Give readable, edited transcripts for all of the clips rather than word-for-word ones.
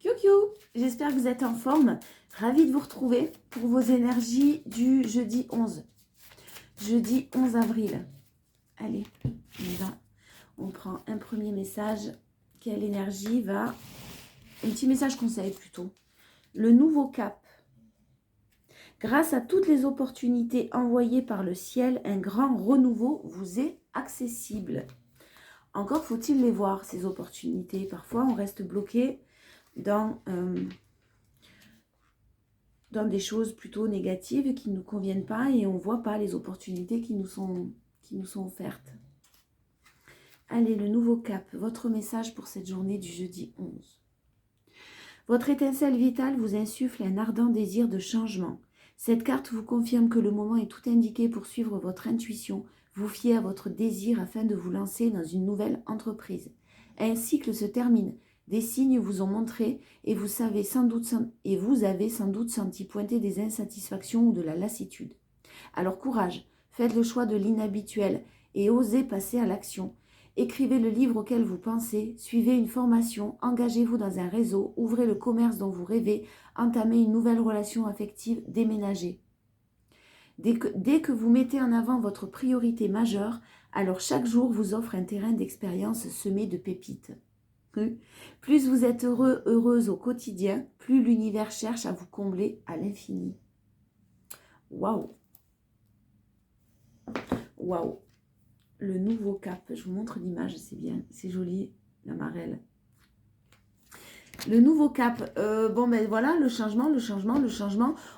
Kyo, j'espère que vous êtes en forme. Ravie de vous retrouver pour vos énergies du jeudi 11. Jeudi 11 avril. Allez, on y va. On prend un premier message. Quelle énergie va... Un petit message conseil plutôt. Le nouveau cap. Grâce à toutes les opportunités envoyées par le ciel, un grand renouveau vous est accessible. Encore faut-il les voir, ces opportunités. Parfois, on reste bloqué dans des choses plutôt négatives qui ne nous conviennent pas et on ne voit pas les opportunités qui nous sont offertes. Allez, le nouveau cap, votre message pour cette journée du jeudi 11. Votre étincelle vitale vous insuffle un ardent désir de changement. Cette carte vous confirme que le moment est tout indiqué pour suivre votre intuition, vous fier à votre désir afin de vous lancer dans une nouvelle entreprise. Un cycle se termine. Des signes vous ont montré et vous avez sans doute senti pointer des insatisfactions ou de la lassitude. Alors courage, faites le choix de l'inhabituel et osez passer à l'action. Écrivez le livre auquel vous pensez, suivez une formation, engagez-vous dans un réseau, ouvrez le commerce dont vous rêvez, entamez une nouvelle relation affective, déménagez. Dès que vous mettez en avant votre priorité majeure, alors chaque jour vous offre un terrain d'expérience semé de pépites. Plus vous êtes heureux, heureuse au quotidien, plus l'univers cherche à vous combler à l'infini. Waouh! Waouh! Le nouveau cap, je vous montre l'image, c'est bien, c'est joli, la marelle. Le nouveau cap, bon ben voilà, le changement.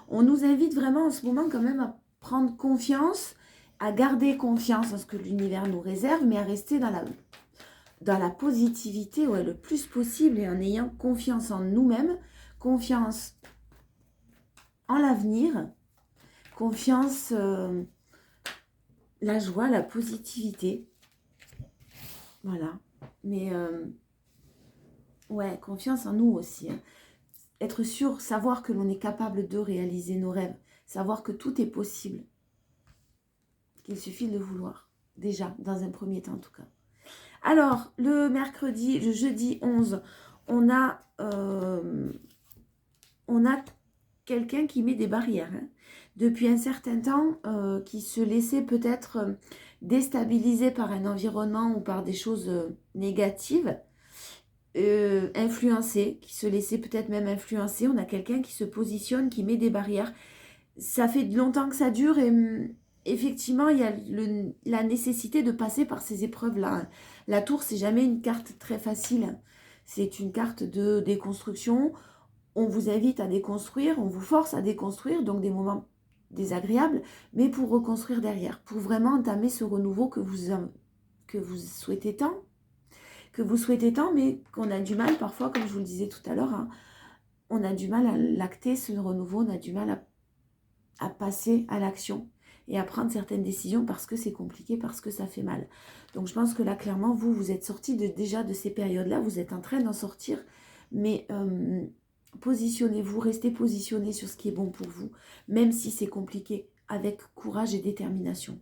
On nous invite vraiment en ce moment quand même à prendre confiance, à garder confiance en ce que l'univers nous réserve, mais à rester dans la positivité le plus possible et en ayant confiance en nous-mêmes, confiance en l'avenir, confiance, la joie, la positivité. Voilà. Mais confiance en nous aussi. Hein. Être sûr, savoir que l'on est capable de réaliser nos rêves, savoir que tout est possible, qu'il suffit de le vouloir. Déjà, dans un premier temps en tout cas. Alors, le jeudi 11, on a quelqu'un qui met des barrières. Hein. Depuis un certain temps, qui se laissait peut-être déstabiliser par un environnement ou par des choses négatives, influencer, qui se laissait peut-être même influencer. On a quelqu'un qui se positionne, qui met des barrières. Ça fait longtemps que ça dure et effectivement, il y a la nécessité de passer par ces épreuves-là. La tour, c'est jamais une carte très facile. C'est une carte de déconstruction. On vous invite à déconstruire, on vous force à déconstruire, donc des moments désagréables, mais pour reconstruire derrière, pour vraiment entamer ce renouveau que vous souhaitez tant, mais qu'on a du mal parfois, comme je vous le disais tout à l'heure, hein, on a du mal à l'acter, ce renouveau, on a du mal à passer à l'action et à prendre certaines décisions parce que c'est compliqué, parce que ça fait mal. Donc je pense que là, clairement, vous êtes sortis déjà de ces périodes-là, vous êtes en train d'en sortir, mais positionnez-vous, restez positionné sur ce qui est bon pour vous, même si c'est compliqué, avec courage et détermination.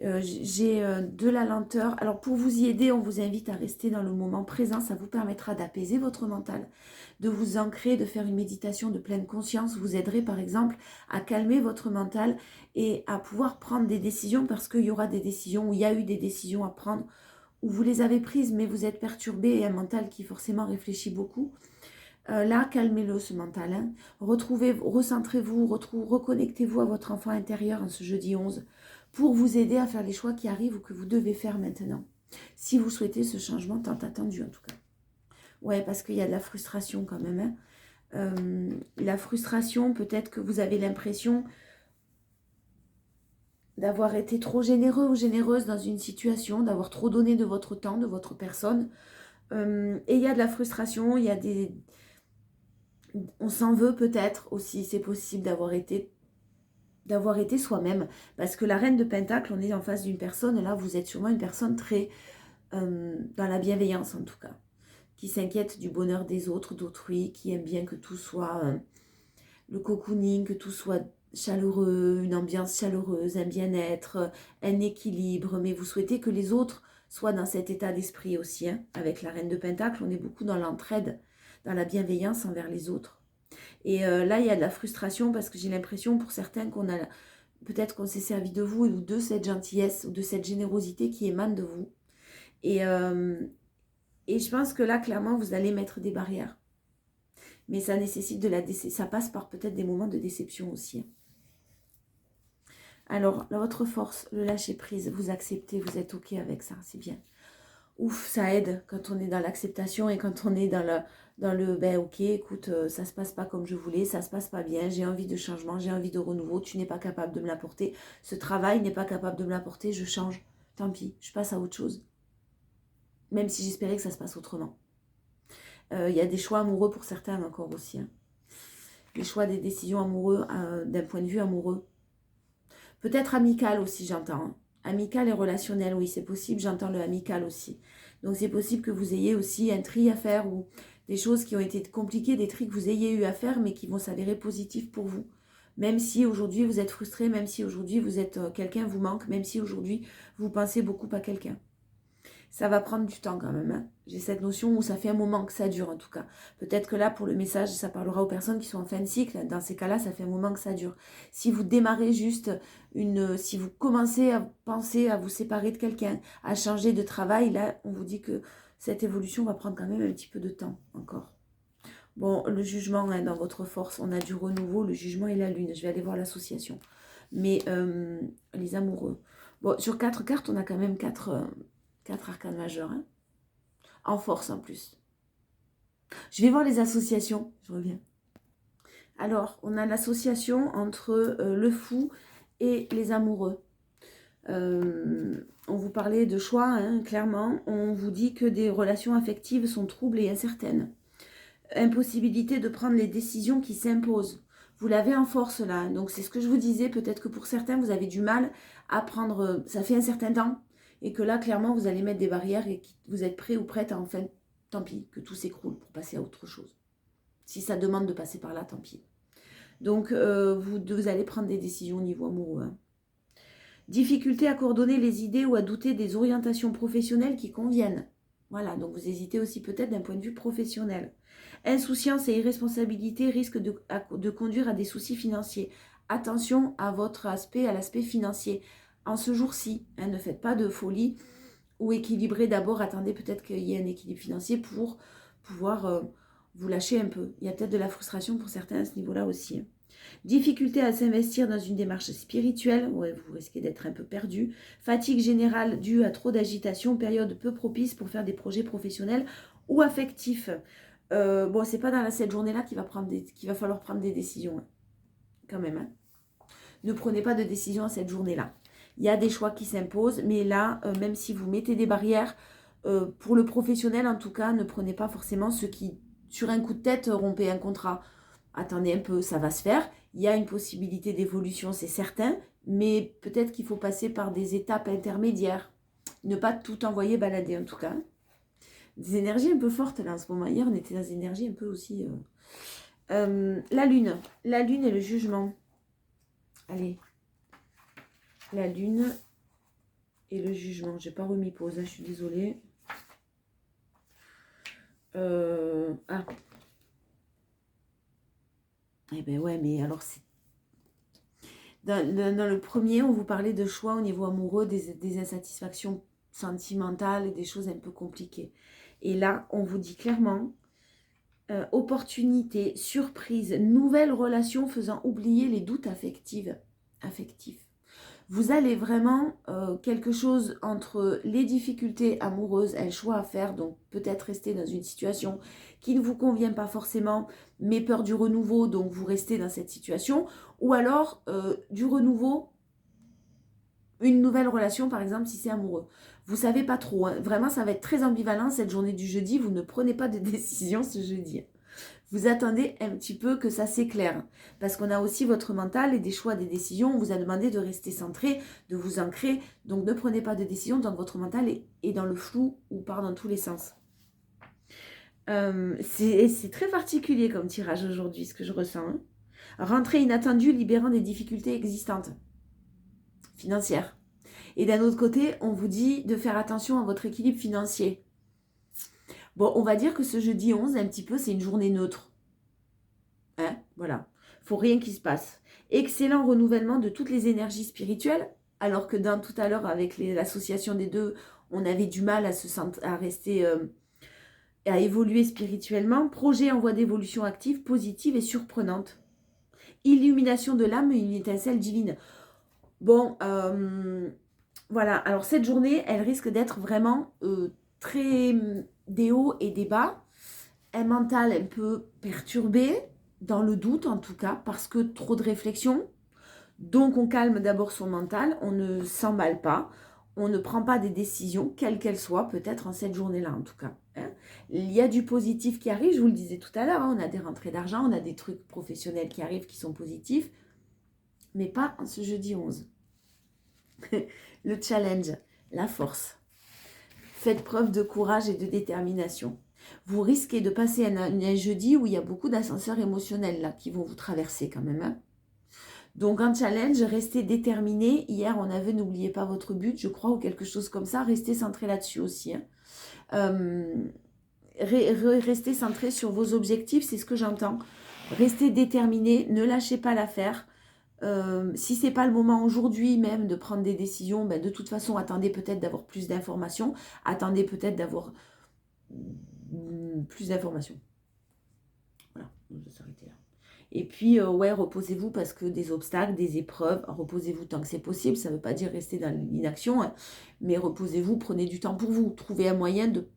J'ai de la lenteur. Alors pour vous y aider, on vous invite à rester dans le moment présent. Ça vous permettra d'apaiser votre mental, de vous ancrer, de faire une méditation de pleine conscience. Vous aiderez par exemple à calmer votre mental et à pouvoir prendre des décisions parce qu'il y aura des décisions, où il y a eu des décisions à prendre, où vous les avez prises mais vous êtes perturbé et un mental qui forcément réfléchit beaucoup. Là, calmez-le ce mental. Hein. Recentrez-vous, reconnectez-vous à votre enfant intérieur en ce jeudi 11 pour vous aider à faire les choix qui arrivent ou que vous devez faire maintenant. Si vous souhaitez ce changement tant attendu en tout cas. Ouais, parce qu'il y a de la frustration quand même. Hein. La frustration, peut-être que vous avez l'impression d'avoir été trop généreux ou généreuse dans une situation, d'avoir trop donné de votre temps, de votre personne. Et il y a de la frustration, il y a on s'en veut peut-être aussi, c'est possible d'avoir été soi-même, parce que la reine de Pentacle, on est en face d'une personne, là vous êtes sûrement une personne très dans la bienveillance en tout cas, qui s'inquiète du bonheur des autres, d'autrui, qui aime bien que tout soit le cocooning, que tout soit chaleureux, une ambiance chaleureuse, un bien-être, un équilibre, mais vous souhaitez que les autres soient dans cet état d'esprit aussi, hein. Avec la reine de Pentacle, on est beaucoup dans l'entraide, dans la bienveillance envers les autres. Et là, il y a de la frustration parce que j'ai l'impression pour certains qu'on a, peut-être qu'on s'est servi de vous ou de cette gentillesse ou de cette générosité qui émane de vous. Et je pense que là, clairement, vous allez mettre des barrières. Mais ça nécessite de la ça passe par peut-être des moments de déception aussi. Alors, votre force, le lâcher prise, vous acceptez, vous êtes OK avec ça, c'est bien. Ouf, ça aide quand on est dans l'acceptation et quand on est dans le ben ok, écoute, ça se passe pas comme je voulais, ça se passe pas bien, j'ai envie de changement, j'ai envie de renouveau, tu n'es pas capable de me l'apporter, ce travail n'est pas capable de me l'apporter, je change, tant pis, je passe à autre chose. Même si j'espérais que ça se passe autrement. Il y a des choix amoureux pour certains encore aussi. Hein. Les choix des décisions amoureux d'un point de vue amoureux. Peut-être amical aussi, j'entends. Hein. Amical et relationnel, oui, c'est possible, j'entends le amical aussi. Donc c'est possible que vous ayez aussi un tri à faire ou des choses qui ont été compliquées, des tris que vous ayez eu à faire, mais qui vont s'avérer positifs pour vous. Même si aujourd'hui vous êtes frustré, même si aujourd'hui vous êtes quelqu'un vous manque, même si aujourd'hui vous pensez beaucoup à quelqu'un. Ça va prendre du temps quand même. Hein. J'ai cette notion où ça fait un moment que ça dure en tout cas. Peut-être que là, pour le message, ça parlera aux personnes qui sont en fin de cycle. Dans ces cas-là, ça fait un moment que ça dure. Si vous démarrez juste si vous commencez à penser à vous séparer de quelqu'un, à changer de travail, là, on vous dit que cette évolution va prendre quand même un petit peu de temps encore. Bon, le jugement, hein, dans votre force, on a du renouveau, le jugement et la lune. Je vais aller voir l'association. Mais les amoureux. Bon, sur 4 cartes, on a quand même 4 arcanes majeurs. Hein. En force en plus. Je vais voir les associations. Je reviens. Alors, on a l'association entre le fou et les amoureux. On vous parlait de choix, hein, clairement. On vous dit que des relations affectives sont troubles et incertaines. Impossibilité de prendre les décisions qui s'imposent. Vous l'avez en force là. Hein. Donc, c'est ce que je vous disais. Peut-être que pour certains, vous avez du mal à prendre... Ça fait un certain temps. Et que là, clairement, vous allez mettre des barrières et que vous êtes prêt ou prête à enfin, tant pis, que tout s'écroule pour passer à autre chose. Si ça demande de passer par là, tant pis. Donc, vous allez prendre des décisions au niveau amoureux. Hein. Difficulté à coordonner les idées ou à douter des orientations professionnelles qui conviennent. Voilà, donc vous hésitez aussi peut-être d'un point de vue professionnel. Insouciance et irresponsabilité risquent de conduire à des soucis financiers. Attention à votre aspect, à l'aspect financier. En ce jour-ci, hein, ne faites pas de folie ou équilibrez d'abord, attendez peut-être qu'il y ait un équilibre financier pour pouvoir vous lâcher un peu. Il y a peut-être de la frustration pour certains à ce niveau-là aussi. Difficulté à s'investir dans une démarche spirituelle, ouais, vous risquez d'être un peu perdu. Fatigue générale due à trop d'agitation, période peu propice pour faire des projets professionnels ou affectifs. Bon, c'est pas dans cette journée-là qu'il va falloir prendre des décisions, hein, quand même. Hein. Ne prenez pas de décision à cette journée-là. Il y a des choix qui s'imposent, mais là, même si vous mettez des barrières, pour le professionnel en tout cas, ne prenez pas forcément ceux qui, sur un coup de tête, rompez un contrat. Attendez un peu, ça va se faire. Il y a une possibilité d'évolution, c'est certain, mais peut-être qu'il faut passer par des étapes intermédiaires. Ne pas tout envoyer balader en tout cas. Des énergies un peu fortes là en ce moment. Hier, on était dans des énergies un peu aussi... la lune et le jugement. Allez. La lune et le jugement. J'ai pas remis pause, hein, je suis désolée. Ah. Eh ben ouais, mais alors c'est... Dans le premier, on vous parlait de choix au niveau amoureux, des insatisfactions sentimentales, des choses un peu compliquées. Et là, on vous dit clairement, opportunité, surprise, nouvelle relation faisant oublier les doutes affectifs. Vous allez vraiment quelque chose entre les difficultés amoureuses, un choix à faire, donc peut-être rester dans une situation qui ne vous convient pas forcément, mais peur du renouveau, donc vous restez dans cette situation, ou alors du renouveau, une nouvelle relation par exemple si c'est amoureux. Vous ne savez pas trop, hein. Vraiment ça va être très ambivalent cette journée du jeudi, vous ne prenez pas de décision ce jeudi. Vous attendez un petit peu que ça s'éclaire. Parce qu'on a aussi votre mental et des choix, des décisions. On vous a demandé de rester centré, de vous ancrer. Donc ne prenez pas de décision tant que votre mental est dans le flou ou part dans tous les sens. C'est très particulier comme tirage aujourd'hui, ce que je ressens. Hein. Rentrée inattendue, libérant des difficultés existantes, financières. Et d'un autre côté, on vous dit de faire attention à votre équilibre financier. Bon, on va dire que ce jeudi 11, un petit peu, c'est une journée neutre. Hein, voilà. Faut rien qui se passe. Excellent renouvellement de toutes les énergies spirituelles, alors que tout à l'heure, avec l'association des deux, on avait du mal à rester, à évoluer spirituellement. Projet en voie d'évolution active, positive et surprenante. Illumination de l'âme, une étincelle divine. Bon, voilà. Alors, cette journée, elle risque d'être vraiment très des hauts et des bas. Un mental un peu perturbé, dans le doute en tout cas, parce que trop de réflexion. Donc, on calme d'abord son mental, on ne s'emballe pas, on ne prend pas des décisions, quelles qu'elles soient, peut-être en cette journée-là en tout cas. Hein. Il y a du positif qui arrive, je vous le disais tout à l'heure, hein, on a des rentrées d'argent, on a des trucs professionnels qui arrivent qui sont positifs, mais pas en ce jeudi 11. Le challenge, la force. Faites preuve de courage et de détermination. Vous risquez de passer un jeudi où il y a beaucoup d'ascenseurs émotionnels là, qui vont vous traverser quand même. Hein. Donc un challenge, restez déterminé. Hier, on avait n'oubliez pas votre but, je crois, ou quelque chose comme ça. Restez centré là-dessus aussi. Hein. Restez centré sur vos objectifs, c'est ce que j'entends. Restez déterminé, ne lâchez pas l'affaire. Si ce n'est pas le moment aujourd'hui même de prendre des décisions, ben de toute façon, attendez peut-être d'avoir plus d'informations. Attendez peut-être d'avoir plus d'informations. Voilà, on va s'arrêter là. Et puis, ouais, reposez-vous parce que des obstacles, des épreuves, reposez-vous tant que c'est possible. Ça ne veut pas dire rester dans l'inaction, hein, mais reposez-vous, prenez du temps pour vous. Trouvez un moyen de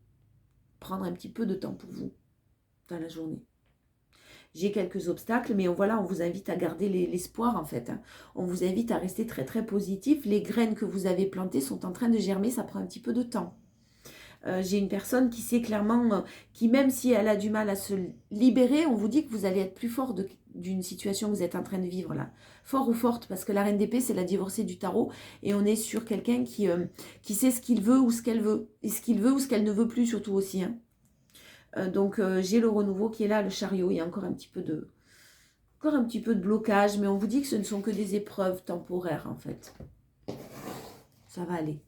prendre un petit peu de temps pour vous dans la journée. J'ai quelques obstacles, mais voilà, on vous invite à garder l'espoir en fait. Hein. On vous invite à rester très très positif. Les graines que vous avez plantées sont en train de germer, ça prend un petit peu de temps. J'ai une personne qui sait clairement, qui même si elle a du mal à se libérer, on vous dit que vous allez être plus fort d'une situation que vous êtes en train de vivre là. Fort ou forte, parce que la reine d'épée, c'est la divorcée du tarot, et on est sur quelqu'un qui sait ce qu'il veut ou ce qu'elle veut, et ce qu'il veut ou ce qu'elle ne veut plus surtout aussi. Hein. Donc j'ai le renouveau qui est là, le chariot, il y a encore un petit peu de blocage, mais on vous dit que ce ne sont que des épreuves temporaires en fait. Ça va aller.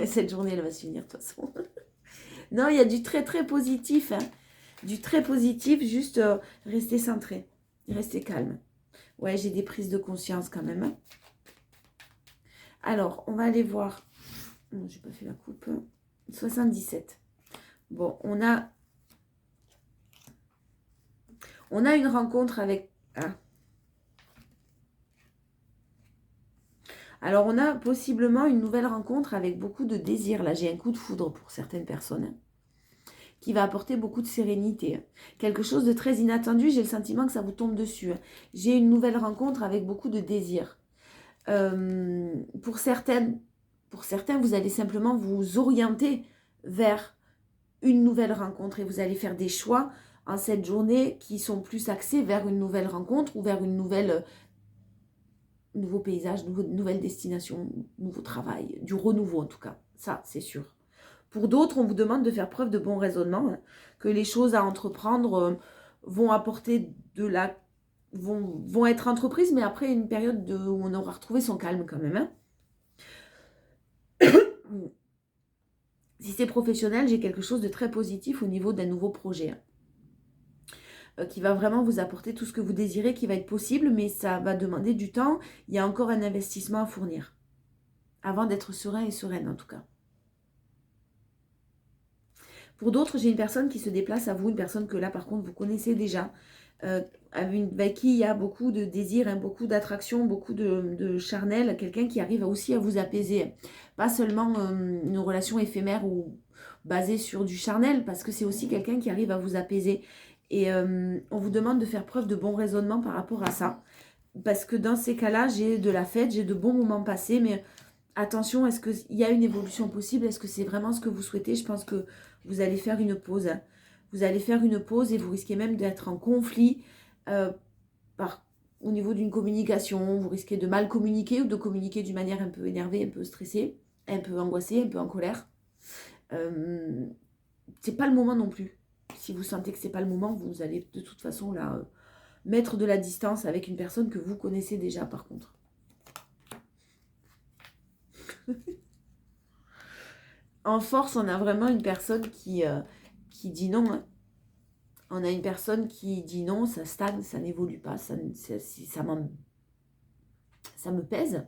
Cette journée, elle va se finir de toute façon. Non, il y a du très très positif. Hein. Du très positif, juste rester centré. Rester calme. Ouais, j'ai des prises de conscience quand même. Hein. Alors, on va aller voir. Non, j'ai pas fait la coupe. 77. Bon, on a une rencontre avec... Ah. Alors, on a possiblement une nouvelle rencontre avec beaucoup de désir. Là, j'ai un coup de foudre pour certaines personnes qui va apporter beaucoup de sérénité. Quelque chose de très inattendu, j'ai le sentiment que ça vous tombe dessus. J'ai une nouvelle rencontre avec beaucoup de désir. Pour certains, vous allez simplement vous orienter vers une nouvelle rencontre et vous allez faire des choix en cette journée qui sont plus axés vers une nouvelle rencontre ou vers une nouveau paysage, nouvelle destination, nouveau travail, du renouveau en tout cas, ça c'est sûr. Pour d'autres, on vous demande de faire preuve de bon raisonnement, hein, que les choses à entreprendre vont apporter vont être entreprises, mais après une période où on aura retrouvé son calme quand même. Hein. Si c'est professionnel, j'ai quelque chose de très positif au niveau d'un nouveau projet. Hein. Qui va vraiment vous apporter tout ce que vous désirez, qui va être possible, mais ça va demander du temps. Il y a encore un investissement à fournir, avant d'être serein et sereine en tout cas. Pour d'autres, j'ai une personne qui se déplace à vous, une personne que là par contre vous connaissez déjà, avec qui il y a beaucoup de désir, hein, beaucoup d'attraction, beaucoup de charnel, quelqu'un qui arrive aussi à vous apaiser. Pas seulement une relation éphémère ou basée sur du charnel, parce que c'est aussi quelqu'un qui arrive à vous apaiser. Et on vous demande de faire preuve de bon raisonnement par rapport à ça. Parce que dans ces cas-là, j'ai de la fête, j'ai de bons moments passés, mais attention, est-ce qu'il y a une évolution possible? Est-ce que c'est vraiment ce que vous souhaitez? Je pense que vous allez faire une pause. Hein. Vous allez faire une pause et vous risquez même d'être en conflit au niveau d'une communication. Vous risquez de mal communiquer ou de communiquer d'une manière un peu énervée, un peu stressée, un peu angoissée, un peu en colère. C'est pas le moment non plus. Si vous sentez que c'est pas le moment, vous allez de toute façon là mettre de la distance avec une personne que vous connaissez déjà par contre. En force, on a vraiment une personne qui dit non, hein. On a une personne qui dit non, ça stagne, ça n'évolue pas, ça me pèse.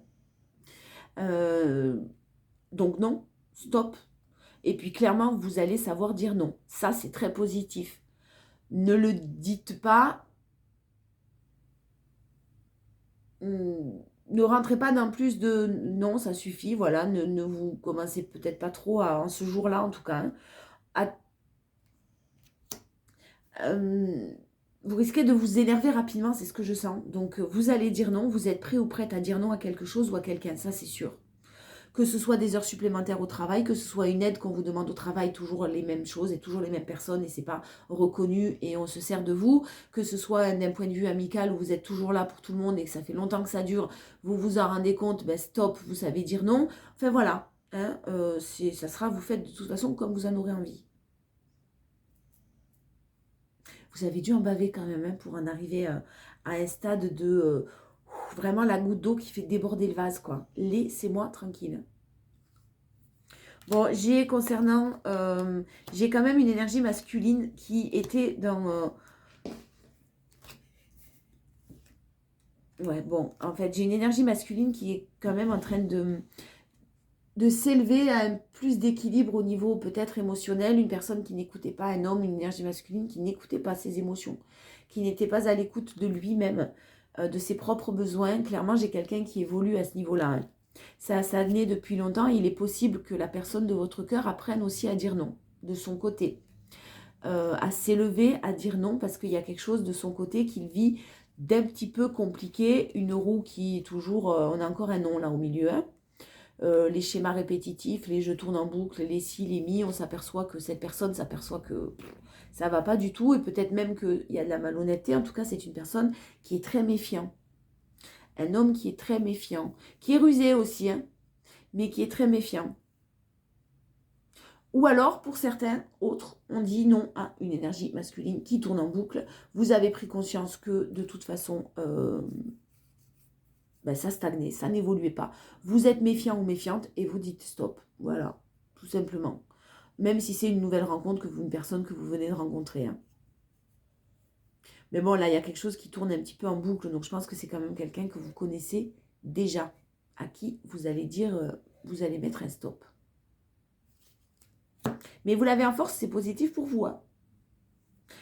Donc non, stop. Et puis clairement, vous allez savoir dire non. Ça, c'est très positif. Ne le dites pas. Ne rentrez pas dans plus de non, ça suffit. Voilà, ne vous commencez peut-être pas trop en ce jour-là, en tout cas, hein, à vous risquez de vous énerver rapidement, c'est ce que je sens. Donc, vous allez dire non, vous êtes prêt ou prête à dire non à quelque chose ou à quelqu'un, ça c'est sûr. Que ce soit des heures supplémentaires au travail, que ce soit une aide qu'on vous demande au travail, toujours les mêmes choses et toujours les mêmes personnes et c'est pas reconnu et on se sert de vous. Que ce soit d'un point de vue amical où vous êtes toujours là pour tout le monde et que ça fait longtemps que ça dure, vous vous en rendez compte, ben stop, vous savez dire non. Enfin voilà, hein, ça sera, vous faites de toute façon comme vous en aurez envie. Vous avez dû en baver quand même hein, pour en arriver à un stade de vraiment la goutte d'eau qui fait déborder le vase, quoi. Laissez-moi tranquille. Bon, j'ai quand même une énergie masculine qui était dans... ouais, bon, en fait, j'ai une énergie masculine qui est quand même en train de s'élever à un plus d'équilibre au niveau peut-être émotionnel, une personne qui n'écoutait pas un homme, une énergie masculine qui n'écoutait pas ses émotions, qui n'était pas à l'écoute de lui-même, de ses propres besoins. Clairement, j'ai quelqu'un qui évolue à ce niveau-là. Hein. Ça a stagné depuis longtemps. Il est possible que la personne de votre cœur apprenne aussi à dire non, de son côté. À s'élever, à dire non, parce qu'il y a quelque chose de son côté qu'il vit d'un petit peu compliqué, une roue qui est toujours... on a encore un non là au milieu, hein. Les schémas répétitifs, les je tourne en boucle, les si, les mi, on s'aperçoit que cette personne s'aperçoit que ça va pas du tout et peut-être même qu'il y a de la malhonnêteté. En tout cas, c'est une personne qui est très méfiant. Un homme qui est très méfiant, qui est rusé aussi, hein, mais qui est très méfiant. Ou alors, pour certains autres, on dit non à une énergie masculine qui tourne en boucle. Vous avez pris conscience que de toute façon, ben, ça stagnait, ça n'évoluait pas. Vous êtes méfiant ou méfiante et vous dites stop. Voilà, tout simplement. Même si c'est une nouvelle rencontre, une personne que vous venez de rencontrer. Hein. Mais bon, là, il y a quelque chose qui tourne un petit peu en boucle. Donc, je pense que c'est quand même quelqu'un que vous connaissez déjà. À qui vous allez dire, vous allez mettre un stop. Mais vous l'avez en force, c'est positif pour vous. Hein.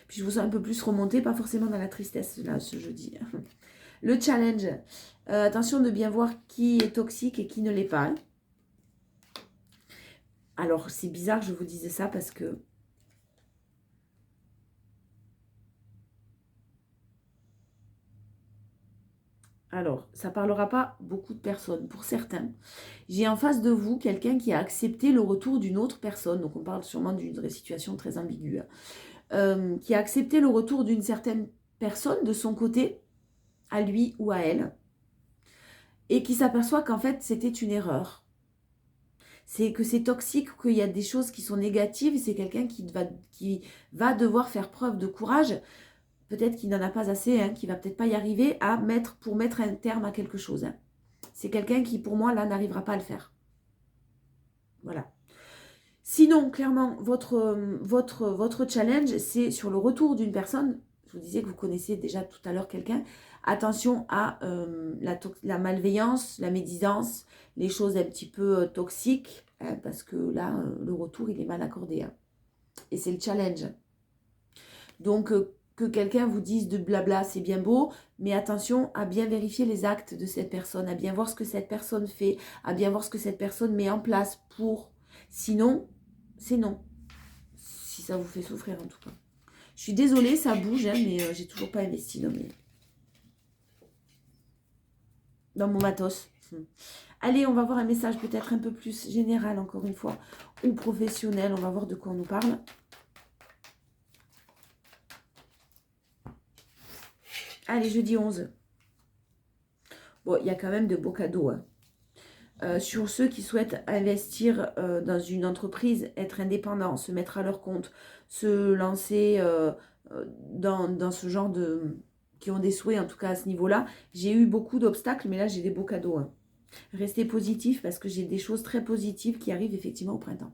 Puis je vous sens un peu plus remonté, pas forcément dans la tristesse, là, ce jeudi. Le challenge. Attention de bien voir qui est toxique et qui ne l'est pas. Hein. Alors, c'est bizarre que je vous dise ça parce que... Alors, ça ne parlera pas beaucoup de personnes. Pour certains, j'ai en face de vous quelqu'un qui a accepté le retour d'une autre personne. Donc, on parle sûrement d'une situation très ambiguë. Qui a accepté le retour d'une certaine personne de son côté, à lui ou à elle, et qui s'aperçoit qu'en fait, c'était une erreur. C'est que c'est toxique, qu'il y a des choses qui sont négatives, c'est quelqu'un qui va devoir faire preuve de courage, peut-être qu'il n'en a pas assez, hein, qui va peut-être pas y arriver pour mettre un terme à quelque chose. Hein. C'est quelqu'un qui, pour moi, là, n'arrivera pas à le faire. Voilà. Sinon, clairement, votre challenge, c'est sur le retour d'une personne. Je vous disais que vous connaissez déjà tout à l'heure quelqu'un. Attention à la malveillance, la médisance, les choses un petit peu toxiques, hein, parce que là, le retour, il est mal accordé. Hein. Et c'est le challenge. Donc, que quelqu'un vous dise de blabla, c'est bien beau, mais attention à bien vérifier les actes de cette personne, à bien voir ce que cette personne fait, à bien voir ce que cette personne met en place pour... Sinon, c'est non. Si ça vous fait souffrir en tout cas. Je suis désolée, ça bouge, hein, mais j'ai toujours pas investi dans mon matos. Allez, on va voir un message peut-être un peu plus général, encore une fois, ou professionnel. On va voir de quoi on nous parle. Allez, jeudi 11. Bon, il y a quand même de beaux cadeaux. Hein. Sur ceux qui souhaitent investir dans une entreprise, être indépendants, se mettre à leur compte, se lancer dans ce genre de... qui ont des souhaits en tout cas à ce niveau-là. J'ai eu beaucoup d'obstacles, mais là j'ai des beaux cadeaux. Hein. Restez positifs parce que j'ai des choses très positives qui arrivent effectivement au printemps.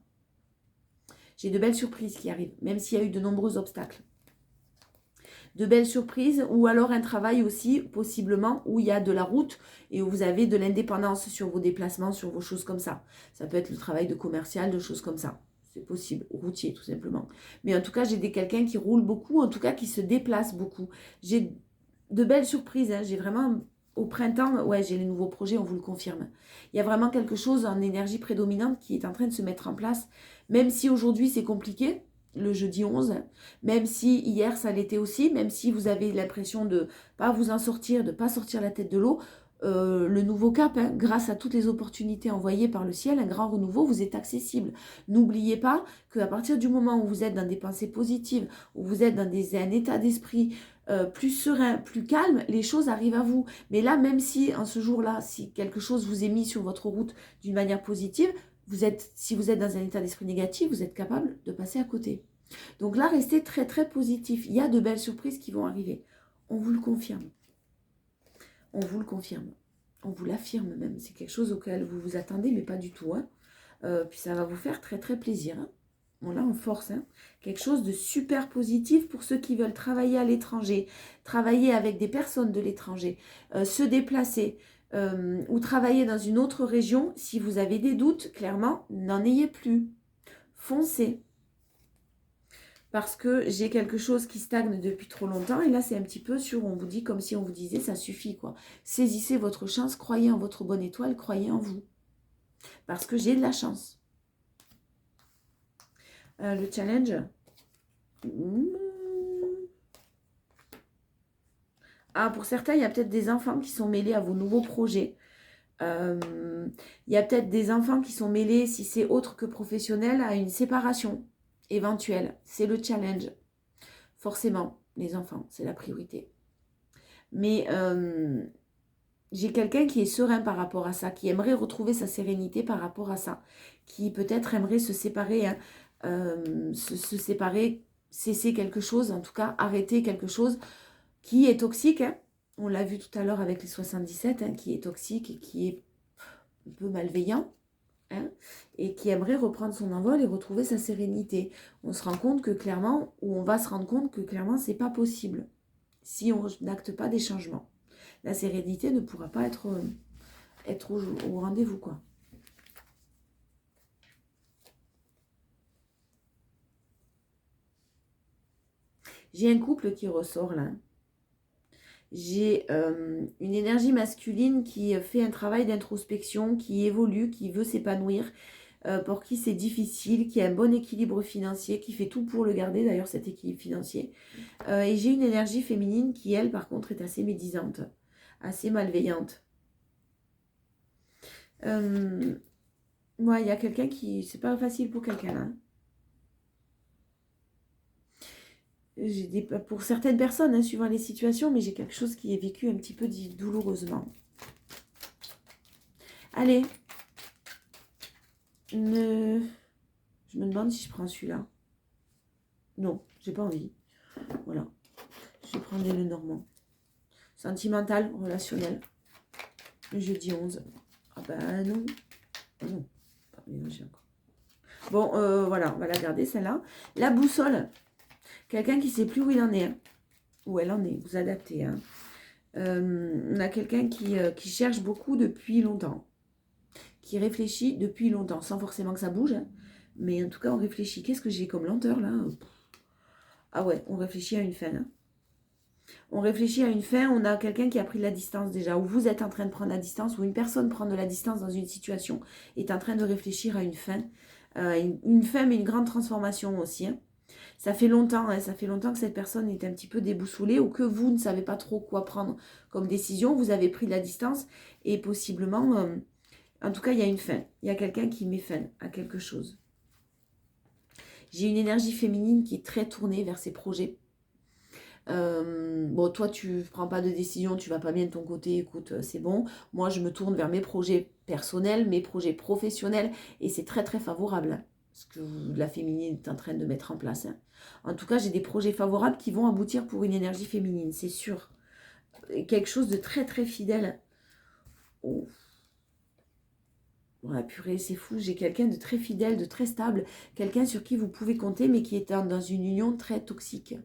J'ai de belles surprises qui arrivent, même s'il y a eu de nombreux obstacles. De belles surprises, ou alors un travail aussi, possiblement, où il y a de la route et où vous avez de l'indépendance sur vos déplacements, sur vos choses comme ça. Ça peut être le travail de commercial, de choses comme ça. C'est possible, routier tout simplement. Mais en tout cas, j'ai quelqu'un qui roule beaucoup, en tout cas qui se déplace beaucoup. J'ai de belles surprises, hein. J'ai vraiment, au printemps, ouais, j'ai les nouveaux projets, on vous le confirme. Il y a vraiment quelque chose en énergie prédominante qui est en train de se mettre en place, même si aujourd'hui c'est compliqué, le jeudi 11, même si hier ça l'était aussi, même si vous avez l'impression de ne pas vous en sortir, de ne pas sortir la tête de l'eau, le nouveau cap, hein, grâce à toutes les opportunités envoyées par le ciel, un grand renouveau vous est accessible. N'oubliez pas qu'à partir du moment où vous êtes dans des pensées positives, où vous êtes dans un état d'esprit plus serein, plus calme, les choses arrivent à vous. Mais là, même si en ce jour-là, si quelque chose vous est mis sur votre route d'une manière positive, si vous êtes dans un état d'esprit négatif, vous êtes capable de passer à côté. Donc là, restez très très positif. Il y a de belles surprises qui vont arriver. On vous le confirme. On vous le confirme. On vous l'affirme même. C'est quelque chose auquel vous vous attendez, mais pas du tout. Hein. Puis ça va vous faire très très plaisir. Hein. Bon là, on force. Hein. Quelque chose de super positif pour ceux qui veulent travailler à l'étranger, travailler avec des personnes de l'étranger, se déplacer ou travailler dans une autre région. Si vous avez des doutes, clairement, n'en ayez plus. Foncez. Parce que j'ai quelque chose qui stagne depuis trop longtemps. Et là, c'est un petit peu sur, on vous dit comme si on vous disait, ça suffit quoi. Saisissez votre chance, croyez en votre bonne étoile, croyez en vous. Parce que j'ai de la chance. Le challenge. Ah, pour certains, il y a peut-être des enfants qui sont mêlés à vos nouveaux projets. Il y a peut-être des enfants qui sont mêlés, si c'est autre que professionnel, à une séparation éventuelle. C'est le challenge. Forcément, les enfants, c'est la priorité. Mais j'ai quelqu'un qui est serein par rapport à ça, qui aimerait retrouver sa sérénité par rapport à ça, qui peut-être aimerait se séparer, hein, se séparer, cesser quelque chose, en tout cas arrêter quelque chose qui est toxique. Hein. On l'a vu tout à l'heure avec les 77, hein, qui est toxique et qui est un peu malveillant. Hein, et qui aimerait reprendre son envol et retrouver sa sérénité. On se rend compte que clairement, ou on va se rendre compte que clairement, c'est pas possible si on n'acte pas des changements. La sérénité ne pourra pas être au rendez-vous, quoi. J'ai un couple qui ressort là. J'ai une énergie masculine qui fait un travail d'introspection, qui évolue, qui veut s'épanouir, pour qui c'est difficile, qui a un bon équilibre financier, qui fait tout pour le garder d'ailleurs cet équilibre financier. Et j'ai une énergie féminine qui, elle, par contre, est assez médisante, assez malveillante. Ouais, il y a quelqu'un qui... C'est pas facile pour quelqu'un, hein. Pour certaines personnes, hein, suivant les situations, mais j'ai quelque chose qui est vécu un petit peu douloureusement. Allez. Je me demande si je prends celui-là. Non, j'ai pas envie. Voilà. Je vais prendre le Normand. Sentimental, relationnel. Le jeudi 11. Ah ben non. Ah non. Pas mélanger encore. Bon, voilà, on va la garder celle-là. La boussole. Quelqu'un qui ne sait plus où il en est. Hein. Où elle en est. Vous adaptez. Hein. On a quelqu'un qui cherche beaucoup depuis longtemps. Qui réfléchit depuis longtemps. Sans forcément que ça bouge. Hein. Mais en tout cas, on réfléchit. Qu'est-ce que j'ai comme lenteur là? Ah ouais, on réfléchit à une fin. Hein. On réfléchit à une fin, on a quelqu'un qui a pris de la distance déjà, ou vous êtes en train de prendre la distance, ou une personne prend de la distance dans une situation, est en train de réfléchir à une fin. Une fin, mais une grande transformation aussi. Hein. Ça fait longtemps que cette personne est un petit peu déboussolée, ou que vous ne savez pas trop quoi prendre comme décision, vous avez pris de la distance, et possiblement, en tout cas, il y a une fin. Il y a quelqu'un qui met fin à quelque chose. J'ai une énergie féminine qui est très tournée vers ses projets. Bon, toi, tu prends pas de décision, tu vas pas bien de ton côté, écoute, c'est bon. Moi, je me tourne vers mes projets personnels, mes projets professionnels, et c'est très, très favorable, hein, ce que la féminine est en train de mettre en place. Hein. En tout cas, j'ai des projets favorables qui vont aboutir pour une énergie féminine, c'est sûr. Quelque chose de très, très fidèle. Oh. Ouais, purée, c'est fou, j'ai quelqu'un de très fidèle, de très stable, quelqu'un sur qui vous pouvez compter, mais qui est dans une union très toxique.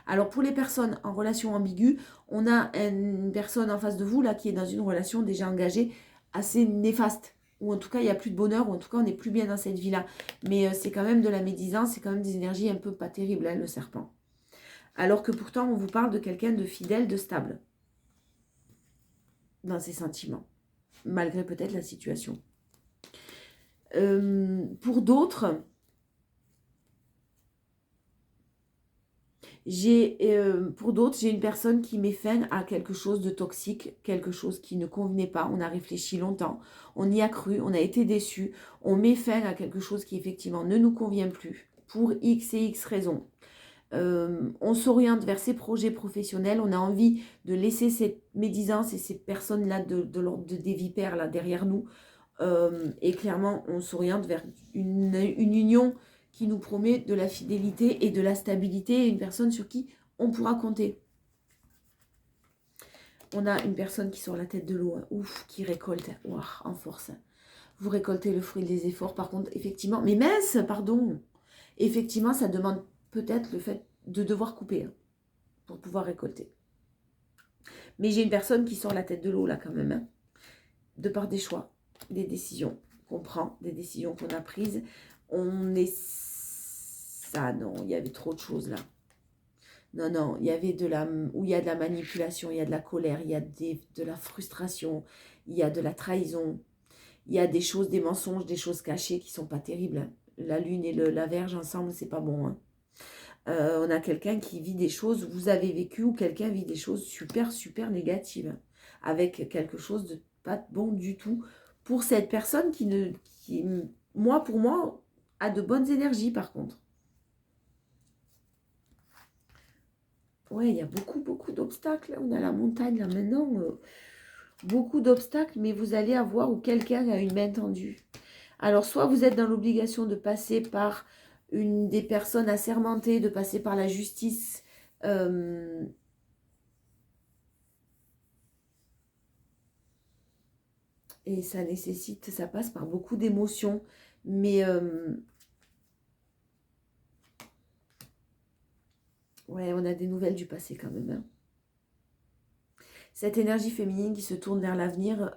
Alors pour les personnes en relation ambiguë, on a une personne en face de vous là qui est dans une relation déjà engagée assez néfaste. Ou en tout cas, il n'y a plus de bonheur, ou en tout cas, on n'est plus bien dans cette vie-là. Mais c'est quand même de la médisance, c'est quand même des énergies un peu pas terribles, hein, le serpent. Alors que pourtant, on vous parle de quelqu'un de fidèle, de stable dans ses sentiments, malgré peut-être la situation. Pour d'autres, j'ai une personne qui met fin à quelque chose de toxique, quelque chose qui ne convenait pas. On a réfléchi longtemps, on y a cru, on a été déçu. On met fin à quelque chose qui effectivement ne nous convient plus pour X et X raisons. On s'oriente vers ses projets professionnels. On a envie de laisser cette médisance et ces personnes-là de l'ordre des vipères là, derrière nous. Et clairement, on s'oriente vers une union qui nous promet de la fidélité et de la stabilité, une personne sur qui on pourra compter. On a une personne qui sort la tête de l'eau, hein, ouf, qui récolte en force. Vous récoltez le fruit des efforts, par contre, effectivement, mais mince, pardon, effectivement, ça demande peut-être le fait de devoir couper hein, pour pouvoir récolter. Mais j'ai une personne qui sort la tête de l'eau, là, quand même, hein, de par des choix, des décisions qu'on prend, des décisions qu'on a prises. On est... Ça, non, il y avait trop de choses, là. Non, non, il y avait où il y a de la manipulation, il y a de la colère, il y a de la frustration, il y a de la trahison, il y a des choses, des mensonges, des choses cachées qui sont pas terribles. La lune et la Vierge ensemble, c'est pas bon. Hein. On a quelqu'un qui vit des choses, vous avez vécu, ou quelqu'un vit des choses super, super négatives, avec quelque chose de pas bon du tout pour cette personne pour moi, a de bonnes énergies par contre. Ouais, il y a beaucoup, beaucoup d'obstacles. On a la montagne là maintenant. Beaucoup d'obstacles, mais vous allez avoir où quelqu'un a une main tendue. Alors, soit vous êtes dans l'obligation de passer par une des personnes assermentées, de passer par la justice. Et ça nécessite, ça passe par beaucoup d'émotions. Mais ouais, on a des nouvelles du passé quand même. Hein. Cette énergie féminine qui se tourne vers l'avenir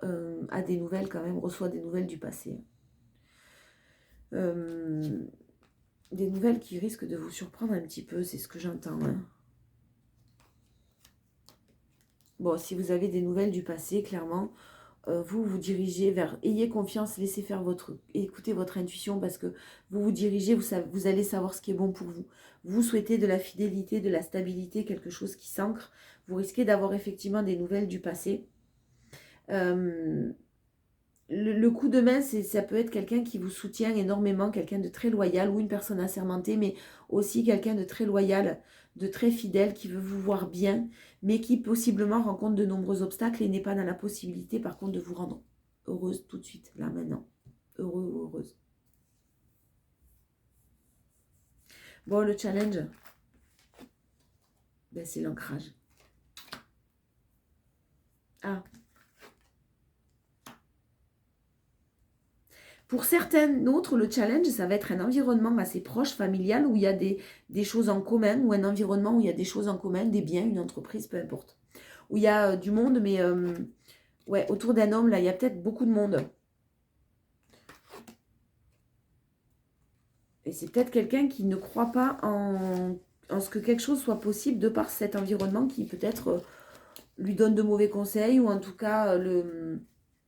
a des nouvelles quand même, reçoit des nouvelles du passé. Des nouvelles qui risquent de vous surprendre un petit peu, c'est ce que j'entends. Hein. Bon, si vous avez des nouvelles du passé, clairement, vous dirigez vers... Ayez confiance, laissez faire écoutez votre intuition parce que vous vous dirigez, vous allez savoir ce qui est bon pour vous. Vous souhaitez de la fidélité, de la stabilité, quelque chose qui s'ancre. Vous risquez d'avoir effectivement des nouvelles du passé. Le coup de main, ça peut être quelqu'un qui vous soutient énormément, quelqu'un de très loyal ou une personne assermentée, mais aussi quelqu'un de très loyal, de très fidèle, qui veut vous voir bien, mais qui possiblement rencontre de nombreux obstacles et n'est pas dans la possibilité, par contre, de vous rendre heureuse tout de suite, là, maintenant. Heureux ou heureuse. Bon, le challenge, ben, c'est l'ancrage. Ah. Pour certaines autres, le challenge, ça va être un environnement assez proche, familial, où il y a des choses en commun, ou un environnement où il y a des choses en commun, des biens, une entreprise, peu importe. Où il y a du monde, mais ouais, autour d'un homme, là, il y a peut-être beaucoup de monde. Et c'est peut-être quelqu'un qui ne croit pas en ce que quelque chose soit possible de par cet environnement qui peut-être lui donne de mauvais conseils, ou en tout cas,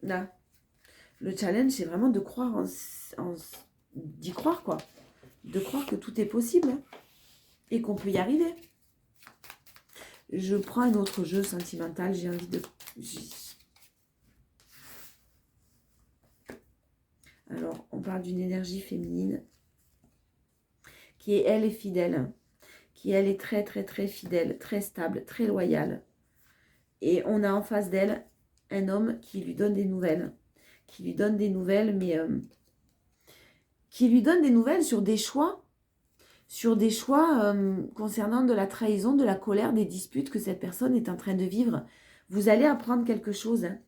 là. Le challenge, c'est vraiment de croire d'y croire, quoi. De croire que tout est possible hein, et qu'on peut y arriver. Je prends un autre jeu sentimental, j'ai envie de... Alors, on parle d'une énergie féminine qui, elle, est fidèle, qui, elle, est très, très, très fidèle, très stable, très loyale. Et on a en face d'elle un homme qui lui donne des nouvelles. Qui lui donne des nouvelles, mais... qui lui donne des nouvelles sur des choix concernant de la trahison, de la colère, des disputes que cette personne est en train de vivre. Vous allez apprendre quelque chose. Hein.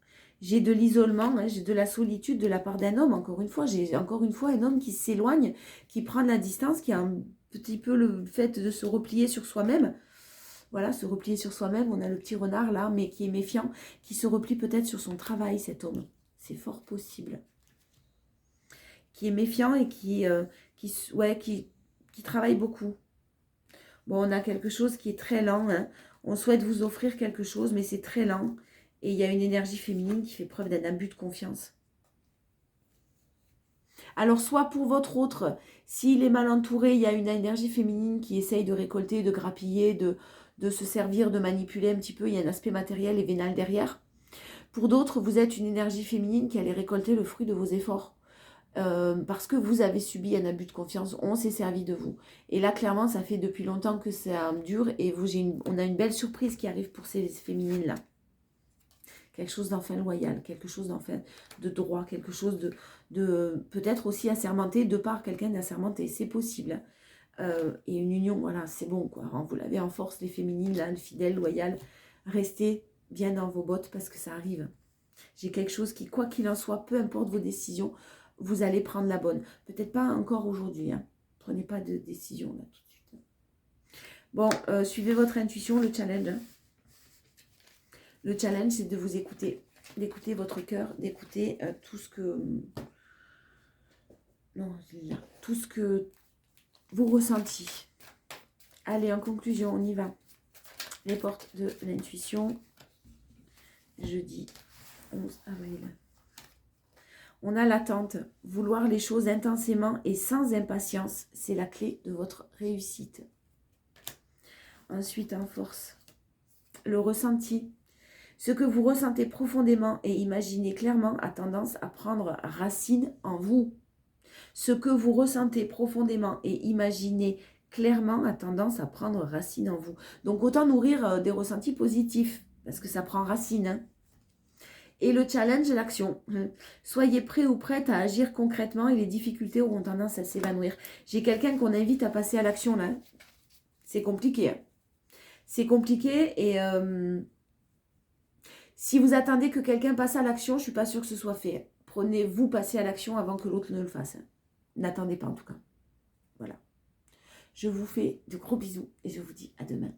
J'ai de l'isolement, hein, j'ai de la solitude de la part d'un homme, encore une fois. J'ai encore une fois un homme qui s'éloigne, qui prend de la distance, qui a un petit peu le fait de se replier sur soi-même. Voilà, se replier sur soi-même. On a le petit renard là, mais qui est méfiant, qui se replie peut-être sur son travail, cet homme. C'est fort possible. Qui est méfiant et qui travaille beaucoup. Bon, on a quelque chose qui est très lent. Hein. On souhaite vous offrir quelque chose, mais c'est très lent. Et il y a une énergie féminine qui fait preuve d'un abus de confiance. Alors, soit pour votre autre, s'il est mal entouré, il y a une énergie féminine qui essaye de récolter, de grappiller, de se servir, de manipuler un petit peu. Il y a un aspect matériel et vénal derrière. Pour d'autres, vous êtes une énergie féminine qui allait récolter le fruit de vos efforts. Parce que vous avez subi un abus de confiance, on s'est servi de vous. Et là, clairement, ça fait depuis longtemps que ça dure et on a une belle surprise qui arrive pour ces féminines-là. Quelque chose d'enfin loyal, quelque chose d'enfin de droit, quelque chose de peut-être aussi assermenté de par quelqu'un d'assermenté, c'est possible. Et une union, voilà, c'est bon, quoi. Hein, vous l'avez en force, les féminines, là, le fidèle, loyal. Restez bien dans vos bottes parce que ça arrive. J'ai quelque chose qui, quoi qu'il en soit, peu importe vos décisions, vous allez prendre la bonne. Peut-être pas encore aujourd'hui. Hein. Prenez pas de décision là tout de suite. Bon, suivez votre intuition, le challenge. Le challenge, c'est de vous écouter. D'écouter votre cœur, d'écouter tout ce que... Non, là. Tout ce que vous ressentez. Allez, en conclusion, on y va. Les portes de l'intuition. Jeudi 11 avril. On a l'attente. Vouloir les choses intensément et sans impatience, c'est la clé de votre réussite. Ensuite, en force, le ressenti. Ce que vous ressentez profondément et imaginez clairement a tendance à prendre racine en vous. Ce que vous ressentez profondément et imaginez clairement a tendance à prendre racine en vous. Donc, autant nourrir des ressentis positifs, parce que ça prend racine, hein. Et le challenge, l'action. Soyez prêts ou prêtes à agir concrètement et les difficultés auront tendance à s'évanouir. J'ai quelqu'un qu'on invite à passer à l'action là. C'est compliqué. Hein. C'est compliqué et si vous attendez que quelqu'un passe à l'action, je ne suis pas sûre que ce soit fait. Prenez-vous passer à l'action avant que l'autre ne le fasse. N'attendez pas en tout cas. Voilà. Je vous fais de gros bisous et je vous dis à demain.